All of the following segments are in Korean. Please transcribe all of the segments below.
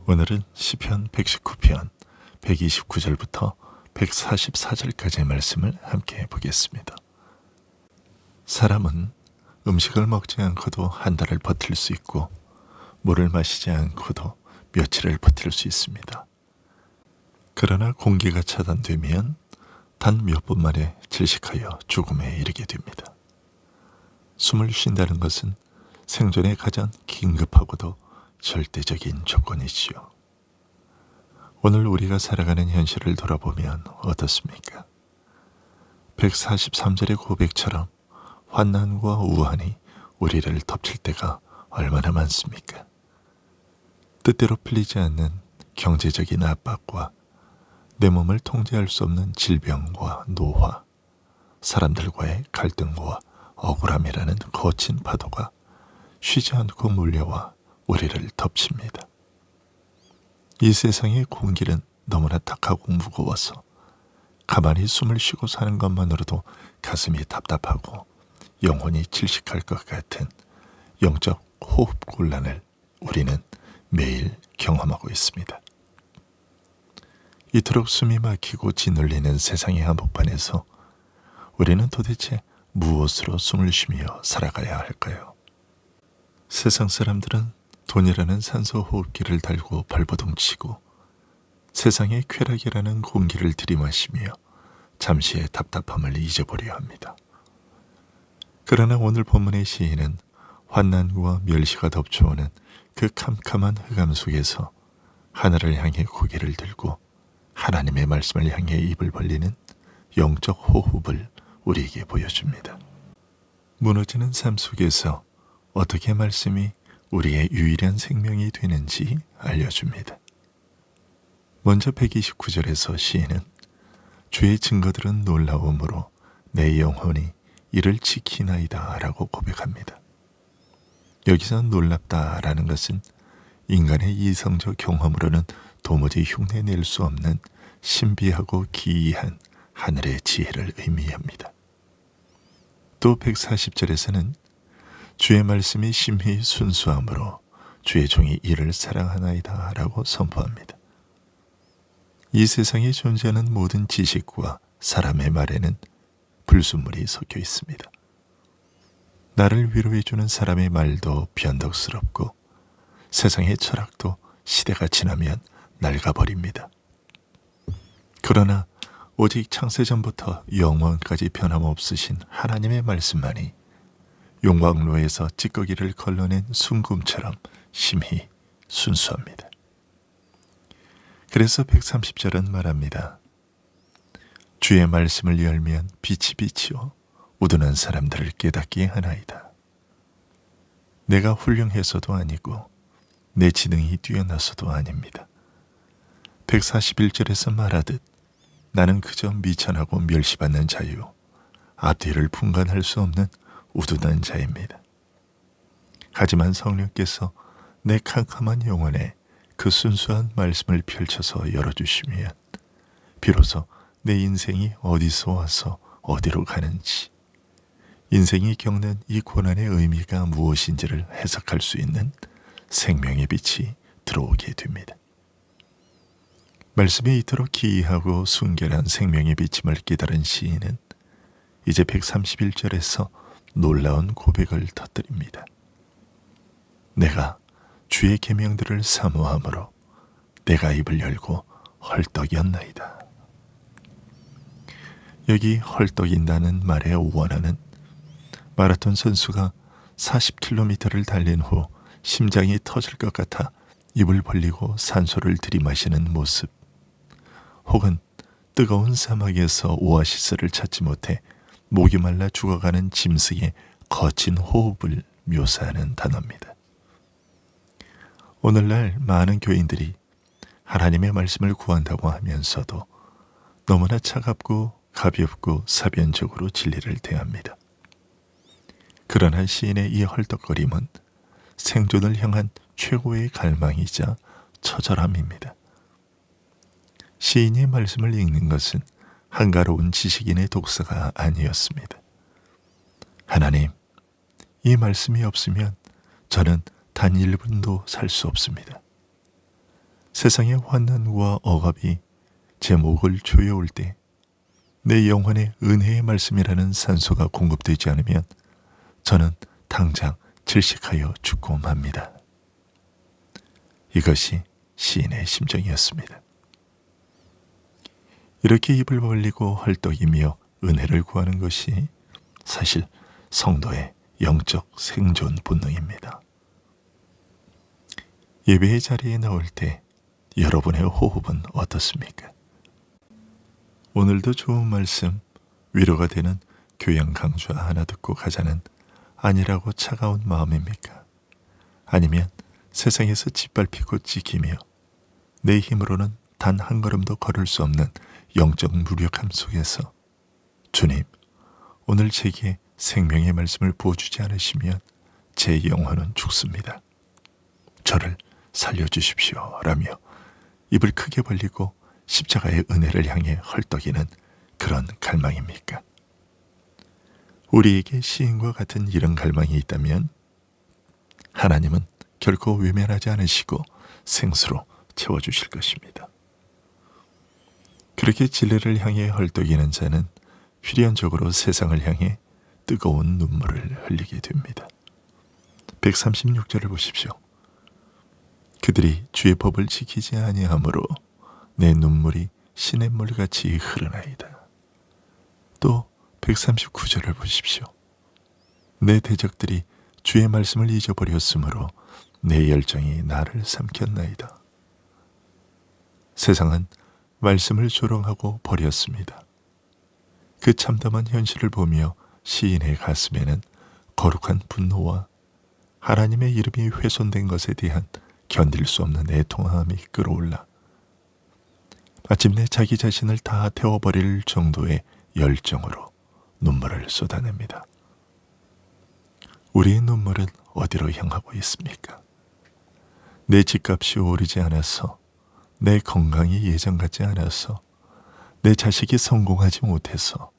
오늘은 시편 119편 129절부터 144절까지의 말씀을 함께 보겠습니다. 사람은 음식을 먹지 않고도 한 달을 버틸 수 있고 물을 마시지 않고도 며칠을 버틸 수 있습니다. 그러나 공기가 차단되면 단 몇 분 만에 질식하여 죽음에 이르게 됩니다. 숨을 쉰다는 것은 생존에 가장 긴급하고도 절대적인 조건이지요. 오늘 우리가 살아가는 현실을 돌아보면 어떻습니까? 143절의 고백처럼 환난과 우환이 우리를 덮칠 때가 얼마나 많습니까? 뜻대로 풀리지 않는 경제적인 압박과 내 몸을 통제할 수 없는 질병과 노화, 사람들과의 갈등과 억울함이라는 거친 파도가 쉬지 않고 몰려와 우리를 덮칩니다. 이 세상의 공기는 너무나 탁하고 무거워서 가만히 숨을 쉬고 사는 것만으로도 가슴이 답답하고 영혼이 질식할 것 같은 영적 호흡 곤란을 우리는 매일 경험하고 있습니다. 이토록 숨이 막히고 짓눌리는 세상의 한복판에서 우리는 도대체 무엇으로 숨을 쉬며 살아가야 할까요? 세상 사람들은 돈이라는 산소 호흡기를 달고 발버둥치고 세상의 쾌락이라는 공기를 들이마시며 잠시의 답답함을 잊어버려야 합니다. 그러나 오늘 본문의 시인은 환난과 멸시가 덮쳐오는 그 캄캄한 흑암 속에서 하늘을 향해 고개를 들고 하나님의 말씀을 향해 입을 벌리는 영적 호흡을 우리에게 보여줍니다. 무너지는 삶 속에서 어떻게 말씀이 우리의 유일한 생명이 되는지 알려줍니다. 먼저 129절에서 시인은 주의 증거들은 놀라움으로 내 영혼이 이를 지키나이다 라고 고백합니다. 여기서 놀랍다라는 것은 인간의 이성적 경험으로는 도무지 흉내낼 수 없는 신비하고 기이한 하늘의 지혜를 의미합니다. 또 140절에서는 주의 말씀이 심히 순수함으로 주의 종이 이를 사랑하나이다 라고 선포합니다. 이 세상에 존재하는 모든 지식과 사람의 말에는 불순물이 섞여 있습니다. 나를 위로해주는 사람의 말도 변덕스럽고 세상의 철학도 시대가 지나면 낡아버립니다. 그러나 오직 창세전부터 영원까지 변함없으신 하나님의 말씀만이 용광로에서 찌꺼기를 걸러낸 순금처럼 심히 순수합니다. 그래서 130절은 말합니다. 주의 말씀을 열면 빛이 비치어 우둔한 사람들을 깨닫게 하나이다. 내가 훌륭해서도 아니고 내 지능이 뛰어나서도 아닙니다. 141절에서 말하듯 나는 그저 미천하고 멸시받는 자유, 앞뒤를 분간할 수 없는 우둔한 자입니다. 하지만 성령께서 내 캄캄한 영혼에 그 순수한 말씀을 펼쳐서 열어주시면 비로소 내 인생이 어디서 와서 어디로 가는지, 인생이 겪는 이 고난의 의미가 무엇인지를 해석할 수 있는 생명의 빛이 들어오게 됩니다. 말씀이 이토록 기이하고 순결한 생명의 비침을 깨달은 시인은 이제 131절에서 놀라운 고백을 터뜨립니다. 내가 주의 계명들을 사모함으로 내가 입을 열고 헐떡이었나이다. 여기 헐떡인다는 말의 원어는 마라톤 선수가 40km를 달린 후 심장이 터질 것 같아 입을 벌리고 산소를 들이마시는 모습, 혹은 뜨거운 사막에서 오아시스를 찾지 못해 목이 말라 죽어가는 짐승의 거친 호흡을 묘사하는 단어입니다. 오늘날 많은 교인들이 하나님의 말씀을 구한다고 하면서도 너무나 차갑고 가볍고 사변적으로 진리를 대합니다. 그러나 시인의 이 헐떡거림은 생존을 향한 최고의 갈망이자 처절함입니다. 시인이 말씀을 읽는 것은 한가로운 지식인의 독서가 아니었습니다. 하나님, 이 말씀이 없으면 저는 단 1분도 살 수 없습니다. 세상의 환난과 억압이 제 목을 조여올 때 내 영혼의 은혜의 말씀이라는 산소가 공급되지 않으면 저는 당장 질식하여 죽고 맙니다. 이것이 시인의 심정이었습니다. 이렇게 입을 벌리고 헐떡이며 은혜를 구하는 것이 사실 성도의 영적 생존 본능입니다. 예배의 자리에 나올 때 여러분의 호흡은 어떻습니까? 오늘도 좋은 말씀, 위로가 되는 교양 강좌 하나 듣고 가자는 아니라고 차가운 마음입니까? 아니면 세상에서 짓밟히고 찍히며 내 힘으로는 단 한 걸음도 걸을 수 없는 영적 무력함 속에서 주님, 오늘 제게 생명의 말씀을 부어주지 않으시면 제 영혼은 죽습니다. 저를 살려주십시오 라며 입을 크게 벌리고 십자가의 은혜를 향해 헐떡이는 그런 갈망입니까? 우리에게 시인과 같은 이런 갈망이 있다면 하나님은 결코 외면하지 않으시고 생수로 채워주실 것입니다. 그렇게 진리를 향해 헐떡이는 자는 필연적으로 세상을 향해 뜨거운 눈물을 흘리게 됩니다. 136절을 보십시오. 그들이 주의 법을 지키지 아니하므로 내 눈물이 시냇물같이 흐르나이다. 또 139절을 보십시오. 내 대적들이 주의 말씀을 잊어버렸으므로 내 열정이 나를 삼켰나이다. 세상은 말씀을 조롱하고 버렸습니다. 그 참담한 현실을 보며 시인의 가슴에는 거룩한 분노와 하나님의 이름이 훼손된 것에 대한 견딜 수 없는 애통함이 끌어올라 마침내 자기 자신을 다 태워버릴 정도의 열정으로 눈물을 쏟아냅니다. 우리의 눈물은 어디로 향하고 있습니까? 내 집값이 오르지 않아서, 내 건강이 예전 같지 않아서, 내 자식이 성공하지 못해서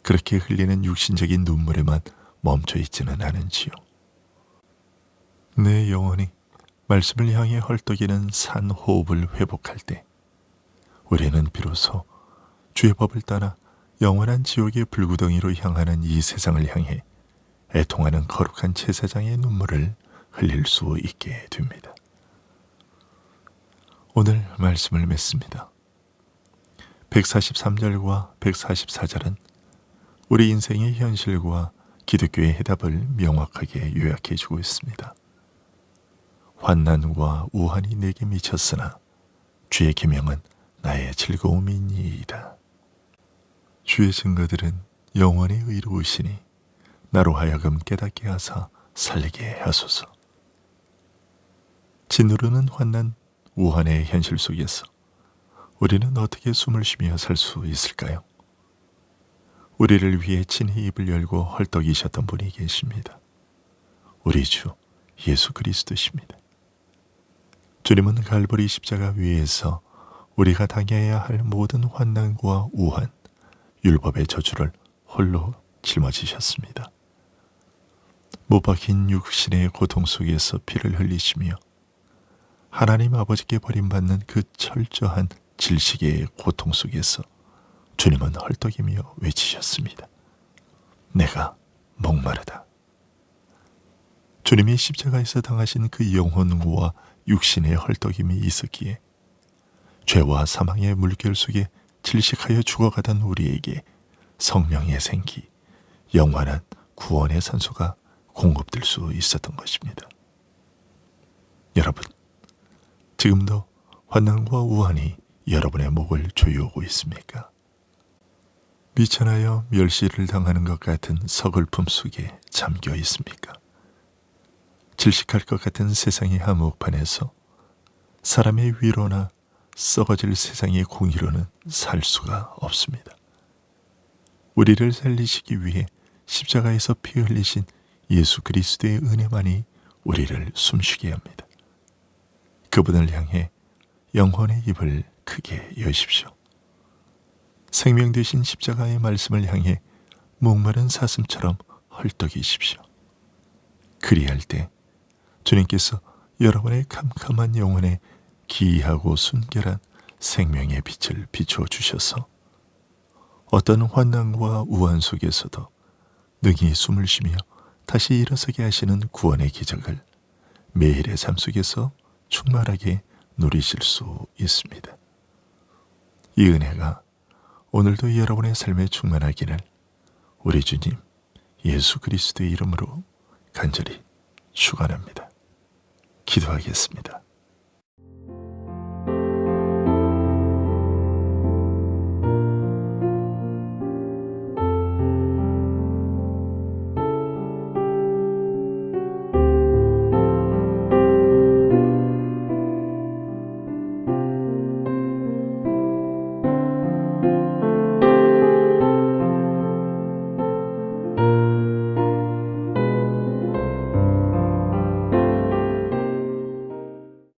그렇게 흘리는 육신적인 눈물에만 멈춰 있지는 않은지요. 내 영혼이 말씀을 향해 헐떡이는 산 호흡을 회복할 때 우리는 비로소 주의 법을 따라 영원한 지옥의 불구덩이로 향하는 이 세상을 향해 애통하는 거룩한 제사장의 눈물을 흘릴 수 있게 됩니다. 오늘 말씀을 맺습니다. 143절과 144절은 우리 인생의 현실과 기독교의 해답을 명확하게 요약해 주고 있습니다. 환난과 우환이 내게 미쳤으나 주의 계명은 나의 즐거움이니이다. 주의 증거들은 영원히 의로우시니 나로 하여금 깨닫게 하사 살리게 하소서. 짓누르는 환난, 우환의 현실 속에서 우리는 어떻게 숨을 쉬며 살 수 있을까요? 우리를 위해 친히 입을 열고 헐떡이셨던 분이 계십니다. 우리 주 예수 그리스도십니다. 주님은 갈보리 십자가 위에서 우리가 당해야 할 모든 환난과 우환, 율법의 저주를 홀로 짊어지셨습니다. 못 박힌 육신의 고통 속에서 피를 흘리시며 하나님 아버지께 버림받는 그 철저한 질식의 고통 속에서 주님은 헐떡이며 외치셨습니다. 내가 목마르다. 주님이 십자가에서 당하신 그 영혼과 육신의 헐떡임이 있었기에 죄와 사망의 물결 속에 질식하여 죽어가던 우리에게 성령의 생기, 영원한 구원의 산소가 공급될 수 있었던 것입니다. 여러분, 지금도 환난과 우환이 여러분의 목을 조여오고 있습니까? 미천하여 멸시를 당하는 것 같은 서글픔 속에 잠겨 있습니까? 질식할 것 같은 세상의 한복판에서 사람의 위로나 썩어질 세상의 공의로는 살 수가 없습니다. 우리를 살리시기 위해 십자가에서 피 흘리신 예수 그리스도의 은혜만이 우리를 숨쉬게 합니다. 그분을 향해 영혼의 입을 크게 여십시오. 생명 되신 십자가의 말씀을 향해 목마른 사슴처럼 헐떡이십시오. 그리할 때 주님께서 여러분의 캄캄한 영혼에 기이하고 순결한 생명의 빛을 비추어 주셔서 어떤 환난과 우환 속에서도 능히 숨을 쉬며 다시 일어서게 하시는 구원의 기적을 매일의 삶 속에서 충만하게 누리실 수 있습니다. 이 은혜가 오늘도 여러분의 삶에 충만하기를 우리 주님 예수 그리스도의 이름으로 간절히 축원합니다. 기도하겠습니다.